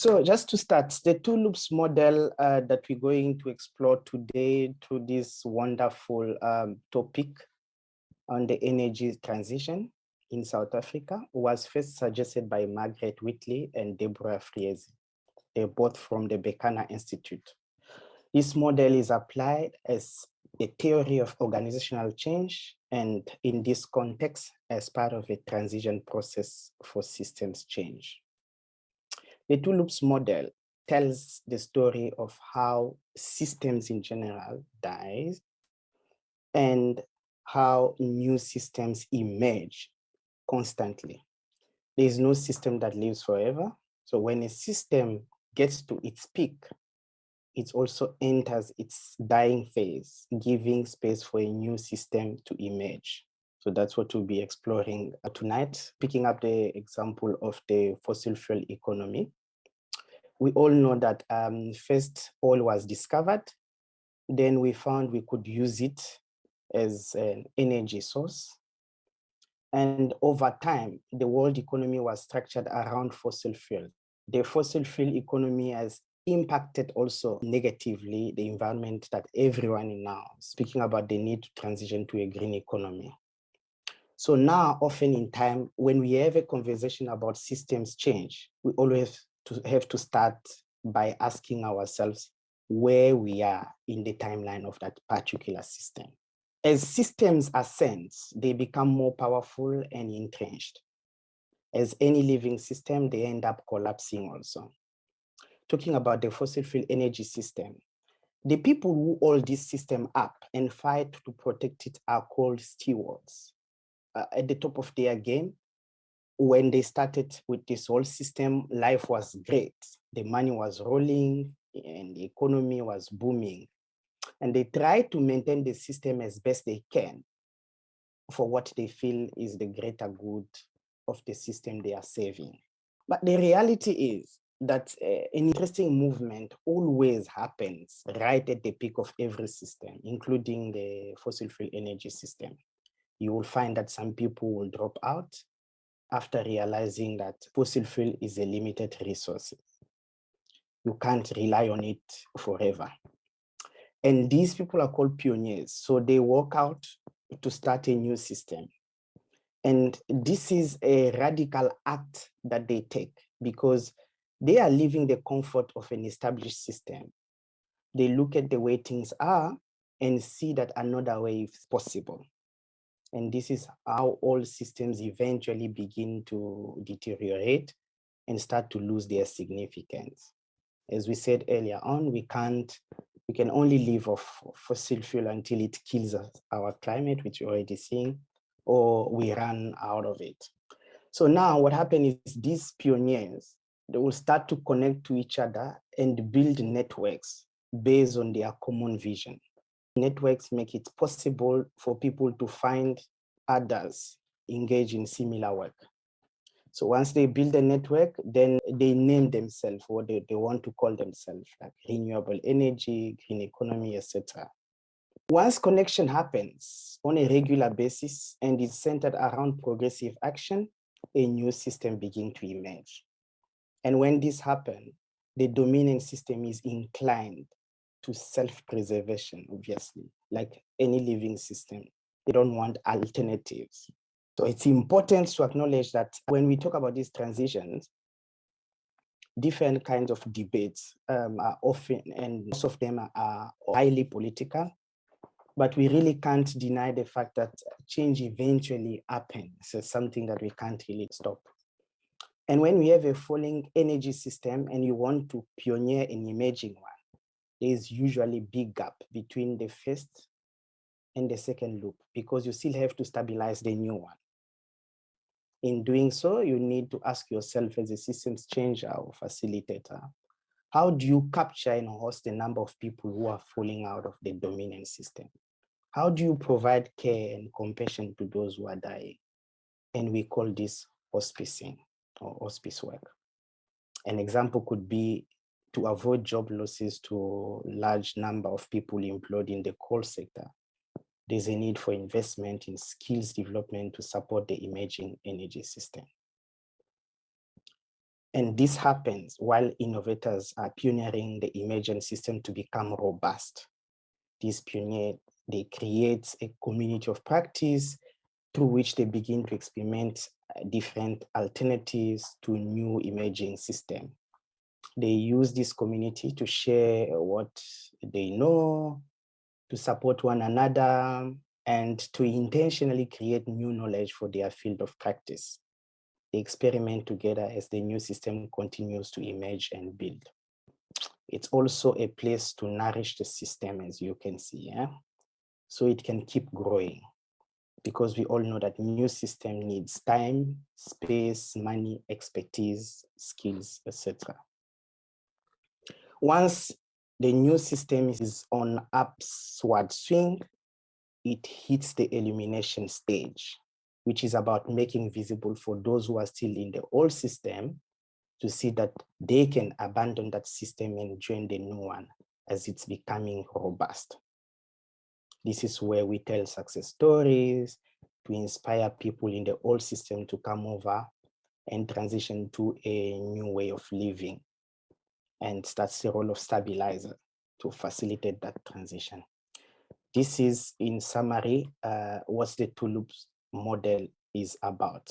So just to start, the two loops model that we're going to explore today through this wonderful topic on the energy transition in South Africa was first suggested by Margaret Whitley and Deborah Friese. They're both from the Berkana Institute. This model is applied as a theory of organizational change, and in this context, as part of a transition process for systems change. The two loops model tells the story of how systems in general dies and how new systems emerge constantly. There is no system that lives forever. So when a system gets to its peak, it also enters its dying phase, giving space for a new system to emerge. So that's what we'll be exploring tonight, picking up the example of the fossil fuel economy. We all know that first oil was discovered, then we found we could use it as an energy source. And over time, the world economy was structured around fossil fuel. The fossil fuel economy has impacted also negatively the environment that everyone is now speaking about the need to transition to a green economy. So now, often in time, when we have a conversation about systems change, we always have to start by asking ourselves where we are in the timeline of that particular system. As systems ascend, they become more powerful and entrenched. As any living system, they end up collapsing also. Talking about the fossil fuel energy system, the people who hold this system up and fight to protect it are called stewards. At the top of their game, when they started with this whole system, life was great. The money was rolling and the economy was booming. And they try to maintain the system as best they can for what they feel is the greater good of the system they are saving. But the reality is that an interesting movement always happens right at the peak of every system, including the fossil fuel energy system. You will find that some people will drop out after realizing that fossil fuel is a limited resource. You can't rely on it forever. And these people are called pioneers. So they work out to start a new system. And this is a radical act that they take because they are leaving the comfort of an established system. They look at the way things are and see that another way is possible. And this is how all systems eventually begin to deteriorate and start to lose their significance. As we said earlier on, we can only live off fossil fuel until it kills our climate, which we're already seeing, or we run out of it. So now what happens is these pioneers, they will start to connect to each other and build networks based on their common vision. Networks make it possible for people to find others engaged in similar work. So once they build a network, then they name themselves what they want to call themselves, like renewable energy, green economy, etc. Once connection happens on a regular basis and is centered around progressive action, a new system begins to emerge. And when this happens, the dominant system is inclined to self-preservation, obviously, like any living system. They don't want alternatives. So it's important to acknowledge that when we talk about these transitions, different kinds of debates are often, and most of them are highly political, but we really can't deny the fact that change eventually happens. So something that we can't really stop. And when we have a falling energy system and you want to pioneer an emerging one, there is usually a big gap between the first and the second loop because you still have to stabilize the new one. In doing so, you need to ask yourself as a systems changer or facilitator, how do you capture and host the number of people who are falling out of the dominant system? How do you provide care and compassion to those who are dying? And we call this hospicing or hospice work. An example could be to avoid job losses to a large number of people employed in the coal sector. There's a need for investment in skills development to support the emerging energy system. And this happens while innovators are pioneering the emergent system to become robust. These pioneers, they create a community of practice through which they begin to experiment different alternatives to new emerging system. They use this community to share what they know, to support one another, and to intentionally create new knowledge for their field of practice. They experiment together as the new system continues to emerge and build. It's also a place to nourish the system, as you can see, so it can keep growing, because we all know that new system needs time, space, money, expertise, skills, etc. Once the new system is on upward swing, it hits the illumination stage, which is about making visible for those who are still in the old system to see that they can abandon that system and join the new one as it's becoming robust. This is where we tell success stories to inspire people in the old system to come over and transition to a new way of living. And that's the role of stabilizer to facilitate that transition. This is, in summary, what the two loops model is about.